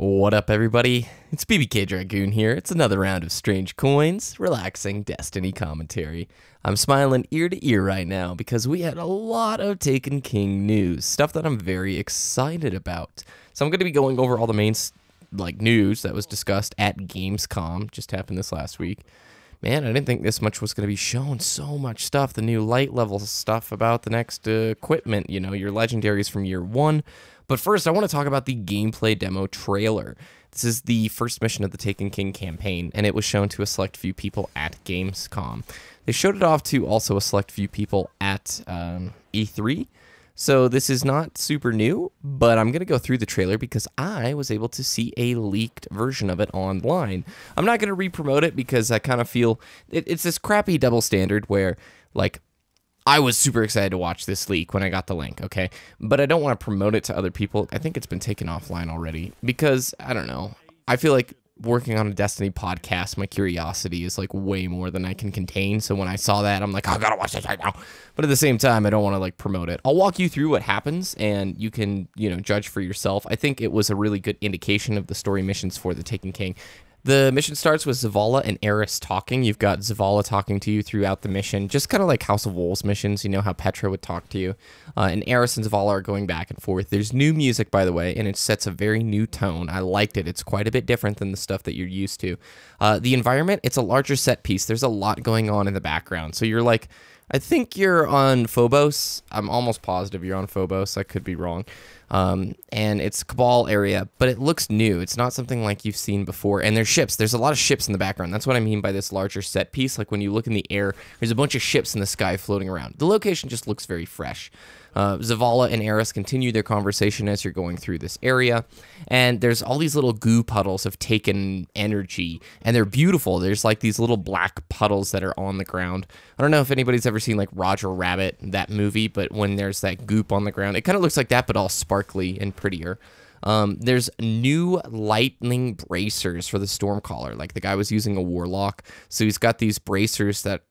What up, everybody? It's BBKDRAGOON here. It's another round of Strange Coins, relaxing Destiny commentary. I'm smiling ear to ear right now because we had a lot of Taken King news, stuff that I'm very excited about. So I'm going to be going over all the main news that was discussed at Gamescom, just happened this last week. Man, I didn't think this much was going to be shown. So much stuff, the new light level stuff about the next equipment, you know, your legendaries from year 1. But first, I want to talk about the gameplay demo trailer. This is the first mission of the Taken King campaign, and it was shown to a select few people at Gamescom. They showed it off to also a select few people at E3. So this is not super new, but I'm going to go through the trailer because I was able to see a leaked version of it online. I'm not going to re-promote it because I kind of feel it's this crappy double standard where, like, I was super excited to watch this leak when I got the link, okay? But I don't want to promote it to other people. I think it's been taken offline already because, I don't know, I feel like working on a Destiny podcast, my curiosity is like way more than I can contain. So when I saw that, I'm like, I gotta watch this right now. But at the same time, I don't want to like promote it. I'll walk you through what happens and you can, you know, judge for yourself. I think it was a really good indication of the story missions for the Taken King. The mission starts with Zavala and Eris talking. You've got Zavala talking to you throughout the mission, just kind of like House of Wolves missions, you know, how Petra would talk to you. And Eris and Zavala are going back and forth. There's new music, by the way, and it sets a very new tone. I liked it. It's quite a bit different than the stuff that you're used to. The environment, it's a larger set piece. There's a lot going on in the background. So you're like, I think you're on Phobos. I'm almost positive you're on Phobos. I could be wrong. And it's Cabal area, but it looks new. It's not something like you've seen before. And there's ships. There's a lot of ships in the background. That's what I mean by this larger set piece. Like when you look in the air, there's a bunch of ships in the sky floating around. The location just looks very fresh. Zavala and Eris continue their conversation as you're going through this area, and there's all these little goo puddles of Taken energy, and they're beautiful. There's like these little black puddles that are on the ground. I don't know if anybody's ever seen like Roger Rabbit, that movie, but when there's that goop on the ground, it kind of looks like that, but all sparkly and prettier. There's new lightning bracers for the Stormcaller. Like the guy was using a Warlock, so he's got these bracers that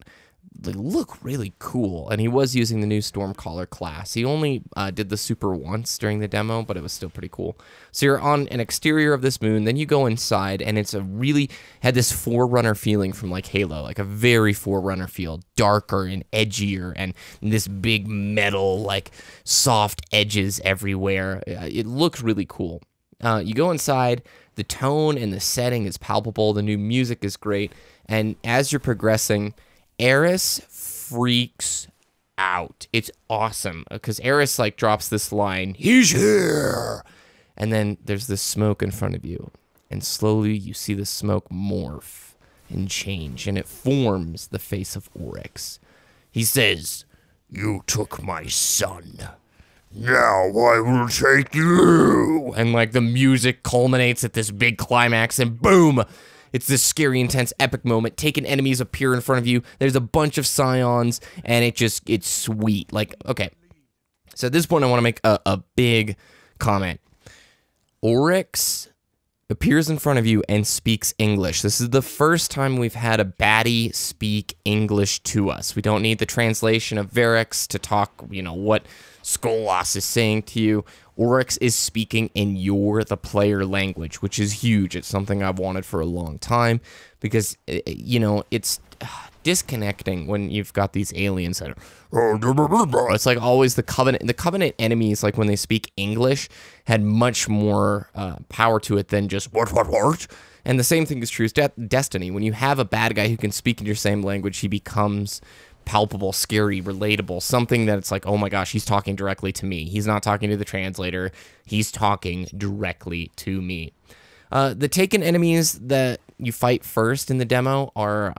they look really cool, and he was using the new Stormcaller class. He only did the super once during the demo, but it was still pretty cool. So you're on an exterior of this moon, then you go inside, and it's had this Forerunner feeling from like Halo, like a very Forerunner feel, darker and edgier, and this big metal, like soft edges everywhere. It looks really cool. You go inside, the tone and the setting is palpable, the new music is great, and as you're progressing, Eris freaks out. It's awesome because Eris like drops this line, "He's here," and then there's this smoke in front of you, and slowly you see the smoke morph and change, and it forms the face of Oryx. He says, "You took my son. Now I will take you." And like the music culminates at this big climax, and boom! It's this scary, intense, epic moment. Taken enemies appear in front of you. There's a bunch of scions, and it's sweet. Like, okay. So at this point, I want to make a big comment. Oryx appears in front of you and speaks English. This is the first time we've had a baddie speak English to us. We don't need the translation of Varix to talk, you know, what Skolas is saying to you. Oryx is speaking in the player language, which is huge. It's something I've wanted for a long time because, you know, it's disconnecting when you've got these aliens that are, it's like always the Covenant. The Covenant enemies, like when they speak English, had much more power to it than just what. And the same thing is true as Destiny. When you have a bad guy who can speak in your same language, he becomes palpable, scary, relatable, something that it's like, oh my gosh, he's talking directly to me. He's not talking to the translator. He's talking directly to me. The Taken enemies that you fight first in the demo are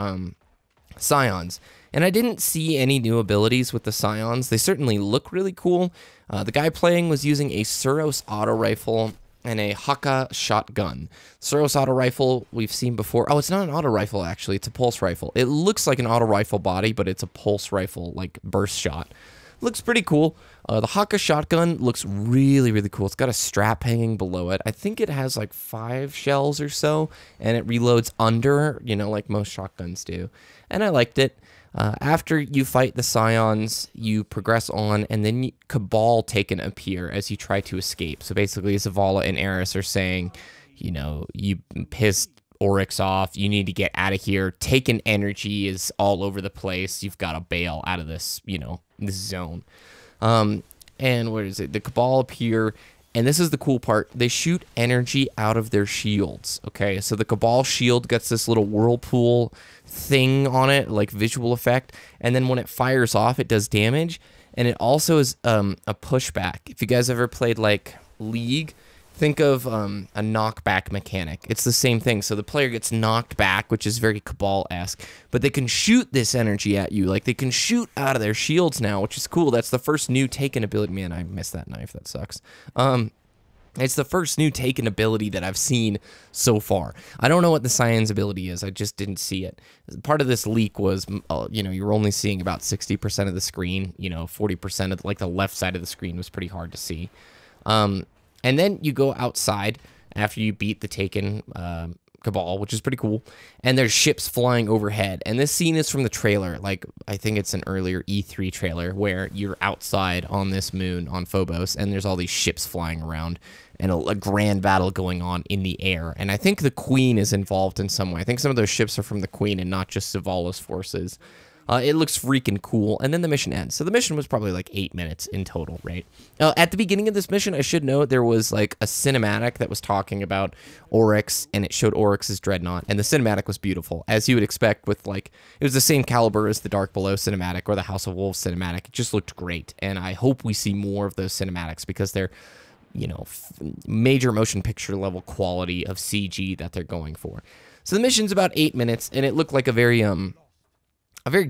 scions. And I didn't see any new abilities with the scions. They certainly look really cool. The guy playing was using a Suros auto rifle and a Haka shotgun. Suros auto rifle we've seen before. Oh, it's not an auto rifle, actually. It's a pulse rifle. It looks like an auto rifle body, but it's a pulse rifle, like burst shot. Looks pretty cool. The Haka shotgun looks really, really cool. It's got a strap hanging below it. I think it has like 5 shells or so, and it reloads under, you know, like most shotguns do. And I liked it. After you fight the Scions, you progress on, and then Cabal Taken appear as you try to escape. So basically, Zavala and Eris are saying, you know, you pissed Oryx off. You need to get out of here. Taken energy is all over the place. You've got to bail out of this, you know, this zone. And what is it? The Cabal appear, and this is the cool part. They shoot energy out of their shields. Okay, so the Cabal shield gets this little whirlpool thing on it, like visual effect, and then when it fires off, it does damage, and it also is a pushback. If you guys ever played like League, think of a knockback mechanic. It's the same thing. So the player gets knocked back, which is very Cabal-esque, but they can shoot this energy at you. Like, they can shoot out of their shields now, which is cool. That's the first new Taken ability. Man, I missed that knife. That sucks. It's the first new Taken ability that I've seen so far. I don't know what the Cyan's ability is. I just didn't see it. Part of this leak was, you know, you were only seeing about 60% of the screen. You know, 40% of, like, the left side of the screen was pretty hard to see. And then you go outside after you beat the Taken Cabal, which is pretty cool. And there's ships flying overhead. And this scene is from the trailer. Like, I think it's an earlier E3 trailer where you're outside on this moon on Phobos, and there's all these ships flying around and a grand battle going on in the air. And I think the Queen is involved in some way. I think some of those ships are from the Queen and not just Zavala's forces. It looks freaking cool, and then the mission ends. So the mission was probably like 8 minutes in total, right? At the beginning of this mission, I should note there was like a cinematic that was talking about Oryx, and it showed Oryx's Dreadnought, and the cinematic was beautiful, as you would expect with like, it was the same caliber as the Dark Below cinematic or the House of Wolves cinematic. It just looked great, and I hope we see more of those cinematics because they're, you know, major motion picture level quality of CG that they're going for. So the mission's about 8 minutes, and it looked like a very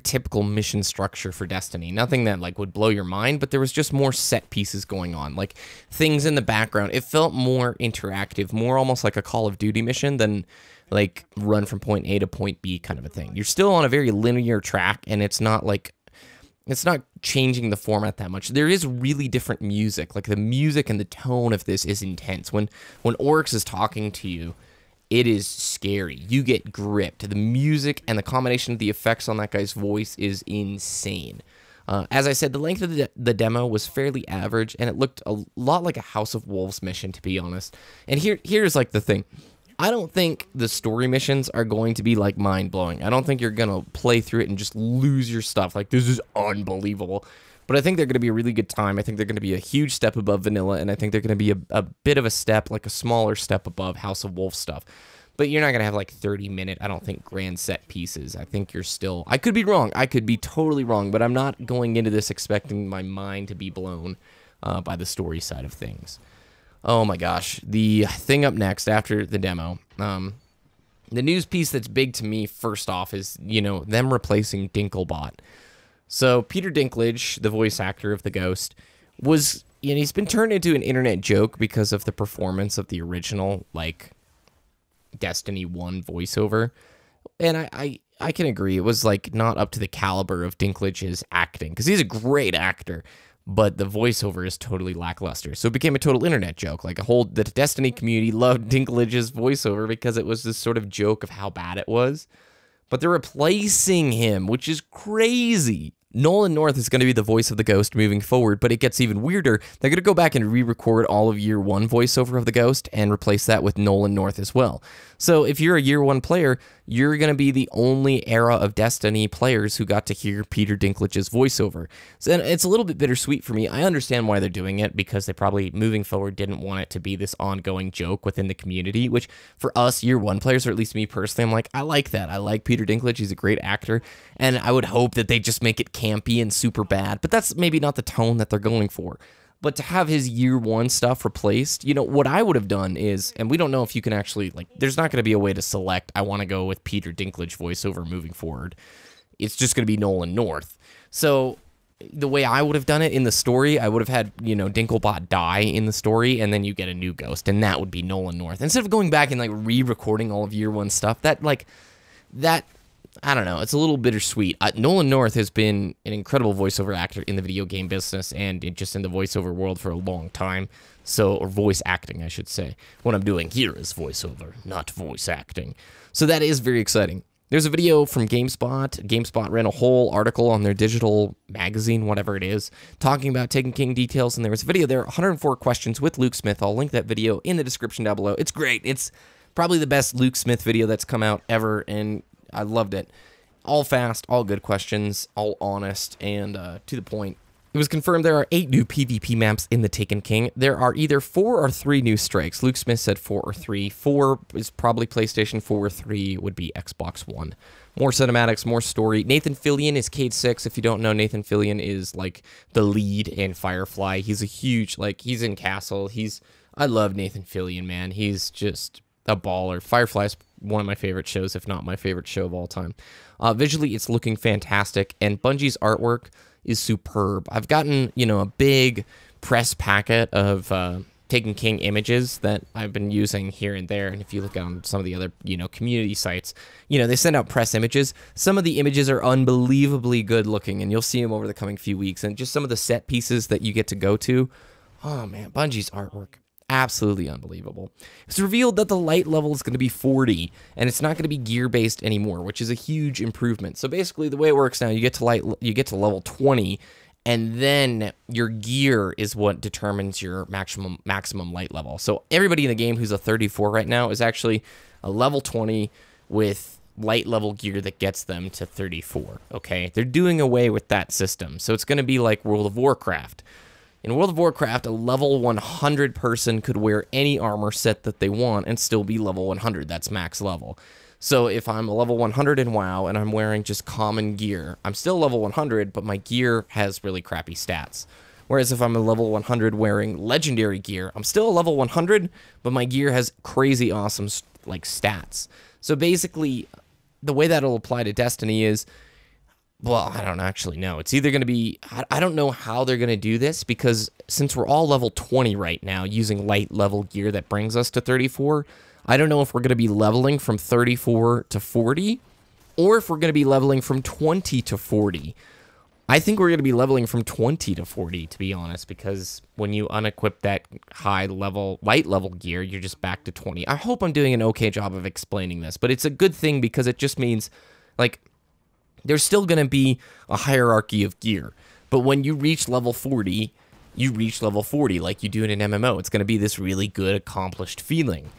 typical mission structure for Destiny. Nothing that like would blow your mind, but there was just more set pieces going on, like things in the background. It felt more interactive, more almost like a Call of Duty mission than like run from point A to point B kind of a thing. You're still on a very linear track, and it's not like, it's not changing the format that much. There is really different music. Like the music and the tone of this is intense. When Oryx is talking to you, it is scary. You get gripped. The music and the combination of the effects on that guy's voice is insane. As I said, the length of the demo was fairly average, and it looked a lot like a House of Wolves mission, to be honest. And here's like the thing. I don't think the story missions are going to be like mind-blowing. I don't think you're going to play through it and just lose your stuff. Like, this is unbelievable. But I think they're going to be a really good time. I think they're going to be a huge step above vanilla, and I think they're going to be a bit of a step, like a smaller step above House of Wolves stuff. But you're not going to have like 30-minute, I don't think, grand set pieces. I think you're still, I could be wrong. I could be totally wrong, but I'm not going into this expecting my mind to be blown by the story side of things. Oh my gosh. The thing up next after the demo, the news piece that's big to me first off is, you know, them replacing Dinklebot. So Peter Dinklage, the voice actor of the Ghost, was, you know, he's been turned into an internet joke because of the performance of the original, like, Destiny 1 voiceover. And I can agree, it was, like, not up to the caliber of Dinklage's acting, because he's a great actor, but the voiceover is totally lackluster. So it became a total internet joke. Like, the Destiny community loved Dinklage's voiceover because it was this sort of joke of how bad it was. But they're replacing him, which is crazy. Nolan North is going to be the voice of the Ghost moving forward, but it gets even weirder. They're going to go back and re-record all of Year 1 voiceover of the Ghost and replace that with Nolan North as well. So if you're a Year 1 player, you're going to be the only era of Destiny players who got to hear Peter Dinklage's voiceover. So it's a little bit bittersweet for me. I understand why they're doing it, because they probably, moving forward, didn't want it to be this ongoing joke within the community, which for us Year 1 players, or at least me personally, I'm like, I like that. I like Peter Dinklage. He's a great actor, and I would hope that they just make it campy and super bad, but that's maybe not the tone that they're going for. But to have his Year 1 stuff replaced, you know, what I would have done is, and we don't know if you can actually, like, there's not going to be a way to select, I want to go with Peter Dinklage voiceover moving forward. It's just going to be Nolan North. So the way I would have done it in the story, I would have had, you know, Dinklebot die in the story, and then you get a new Ghost, and that would be Nolan North. Instead of going back and, like, re-recording all of Year 1 stuff, that I don't know, it's a little bittersweet. Nolan North has been an incredible voiceover actor in the video game business and just in the voiceover world for a long time. So, or voice acting, I should say. What I'm doing here is voiceover, not voice acting. So that is very exciting. There's a video from GameSpot. GameSpot ran a whole article on their digital magazine, whatever it is, talking about Taken King details, and there was a video there, 104 questions with Luke Smith. I'll link that video in the description down below. It's great. It's probably the best Luke Smith video that's come out ever, and I loved it. All fast, all good questions, all honest, and to the point. It was confirmed there are 8 new PvP maps in the Taken King. There are either 4 or 3 new strikes. Luke Smith said 4 or 3. 4 is probably PlayStation 4, 3 would be Xbox One. More cinematics, more story. Nathan Fillion is Cade 6. If you don't know, Nathan Fillion is like the lead in Firefly. He's a huge, like, he's in Castle. I love Nathan Fillion, man. He's just a baller. Firefly's one of my favorite shows, if not my favorite show of all time. Visually, it's looking fantastic, and Bungie's artwork is superb. I've gotten, a big press packet of Taken King images that I've been using here and there, and if you look on some of the other, community sites, they send out press images. Some of the images are unbelievably good looking, and you'll see them over the coming few weeks, and just some of the set pieces that you get to go to. Oh, man, Bungie's artwork. Absolutely unbelievable. It's revealed that the light level is going to be 40, and it's not going to be gear-based anymore, which is a huge improvement. So basically, the way it works now, you get to level 20, and then your gear is what determines your maximum light level. So everybody in the game who's a 34 right now is actually a level 20 with light level gear that gets them to 34. Okay, they're doing away with that system, so it's going to be like World of Warcraft. In World of Warcraft, a level 100 person could wear any armor set that they want and still be level 100. That's max level. So if I'm a level 100 in WoW and I'm wearing just common gear, I'm still level 100, but my gear has really crappy stats. Whereas if I'm a level 100 wearing legendary gear, I'm still a level 100, but my gear has crazy awesome stats. So basically, the way that'll apply to Destiny is, well, I don't actually know. It's either going to be, I don't know how they're going to do this, because since we're all level 20 right now using light level gear that brings us to 34, I don't know if we're going to be leveling from 34 to 40, or if we're going to be leveling from 20 to 40. I think we're going to be leveling from 20 to 40, to be honest, because when you unequip that high level, light level gear, you're just back to 20. I hope I'm doing an okay job of explaining this, but it's a good thing because it just means, there's still going to be a hierarchy of gear, but when you reach level 40, you reach level 40 like you do in an MMO. It's going to be this really good, accomplished feeling.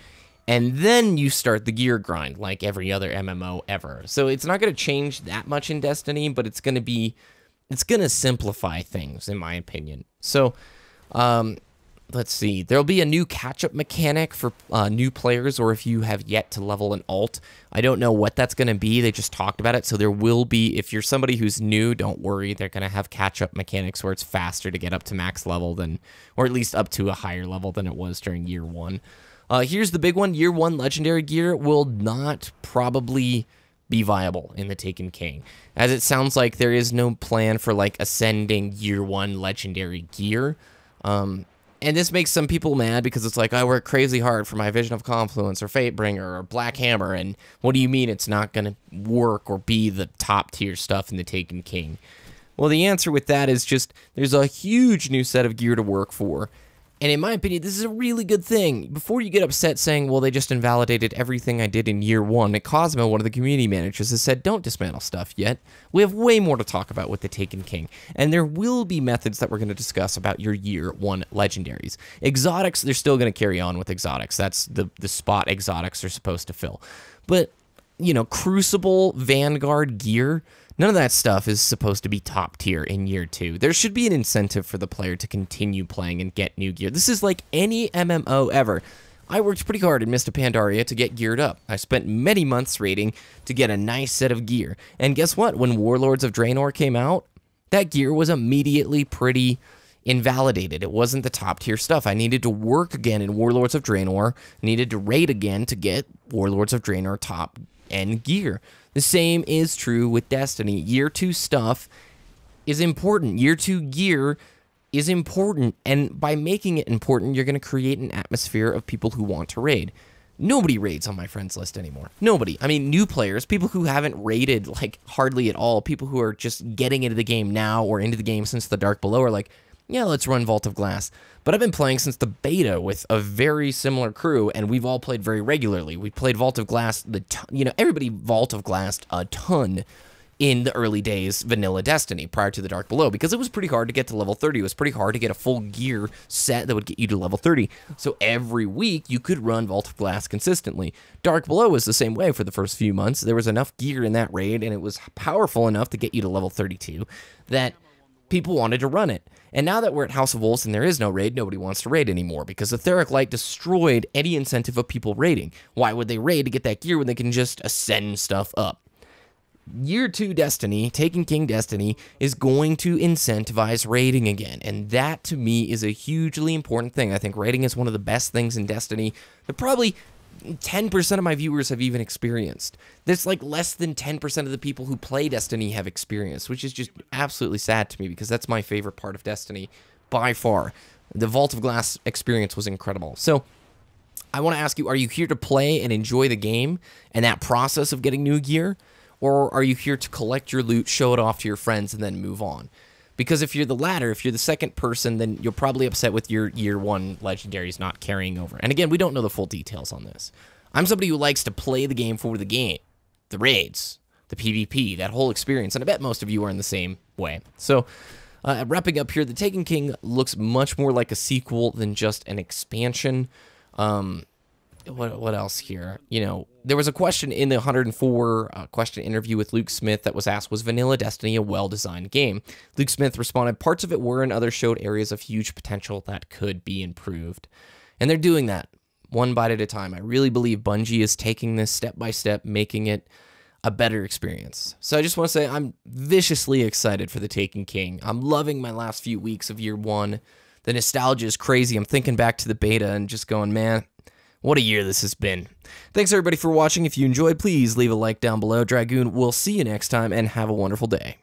And then you start the gear grind like every other MMO ever. So it's not going to change that much in Destiny, but it's going to simplify things, in my opinion. So, let's see. There'll be a new catch-up mechanic for new players, or if you have yet to level an alt. I don't know what that's going to be. They just talked about it. So there will be, if you're somebody who's new, don't worry. They're going to have catch-up mechanics where it's faster to get up to max level than, or at least up to a higher level than it was during year 1. Here's the big one. Year 1 legendary gear will not probably be viable in the Taken King, as it sounds like there is no plan for ascending year 1 legendary gear. And this makes some people mad because it's like, I work crazy hard for my Vision of Confluence or Fatebringer or Black Hammer, and what do you mean it's not going to work or be the top tier stuff in the Taken King? Well, the answer with that is just there's a huge new set of gear to work for. And in my opinion, this is a really good thing. Before you get upset saying, well, they just invalidated everything I did in year 1, Cosmo, one of the community managers, has said, don't dismantle stuff yet. We have way more to talk about with the Taken King. And there will be methods that we're going to discuss about your year 1 legendaries. Exotics, they're still going to carry on with exotics. That's the spot exotics are supposed to fill. But, Crucible, Vanguard gear, none of that stuff is supposed to be top tier in year 2. There should be an incentive for the player to continue playing and get new gear. This is like any MMO ever. I worked pretty hard in Mist of Pandaria to get geared up. I spent many months raiding to get a nice set of gear. And guess what? When Warlords of Draenor came out, that gear was immediately pretty invalidated. It wasn't the top tier stuff. I needed to work again in Warlords of Draenor, needed to raid again to get Warlords of Draenor top end gear. The same is true with Destiny. Year 2 stuff is important. Year 2 gear is important, and by making it important, you're going to create an atmosphere of people who want to raid. Nobody raids on my friends list anymore. Nobody. I mean, new players, people who haven't raided hardly at all, people who are just getting into the game now or into the game since the Dark Below are like, yeah, let's run Vault of Glass. But I've been playing since the beta with a very similar crew, and we've all played very regularly. We played Vault of Glass, everybody Vault of Glassed a ton in the early days vanilla Destiny prior to the Dark Below, because it was pretty hard to get to level 30. It was pretty hard to get a full gear set that would get you to level 30. So every week you could run Vault of Glass consistently. Dark Below was the same way for the first few months. There was enough gear in that raid, and it was powerful enough to get you to level 32 that people wanted to run it. And now that we're at House of Wolves and there is no raid, nobody wants to raid anymore, because the Etheric Light destroyed any incentive of people raiding. Why would they raid to get that gear when they can just ascend stuff up? Year 2 Destiny, Taken King Destiny, is going to incentivize raiding again, and that to me is a hugely important thing. I think raiding is one of the best things in Destiny that probably 10% of my viewers have even experienced. That's like less than 10% of the people who play Destiny have experienced, which is just absolutely sad to me, because that's my favorite part of Destiny by far. The Vault of Glass experience was incredible. So I want to ask you, are you here to play and enjoy the game and that process of getting new gear? Or are you here to collect your loot, show it off to your friends, and then move on? Because if you're the latter, if you're the second person, then you're probably upset with your year 1 legendaries not carrying over. And again, we don't know the full details on this. I'm somebody who likes to play the game for the game, the raids, the PvP, that whole experience. And I bet most of you are in the same way. So wrapping up here, the Taken King looks much more like a sequel than just an expansion. What else here? There was a question in the 104 question interview with Luke Smith that was asked, was Vanilla Destiny a well-designed game? Luke Smith responded, parts of it were, and others showed areas of huge potential that could be improved. And they're doing that one bite at a time. I really believe Bungie is taking this step by step, making it a better experience. So I just want to say I'm viciously excited for the Taken King. I'm loving my last few weeks of year 1. The nostalgia is crazy. I'm thinking back to the beta and just going, man, what a year this has been. Thanks everybody for watching. If you enjoyed, please leave a like down below. Dragoon, we'll see you next time, and have a wonderful day.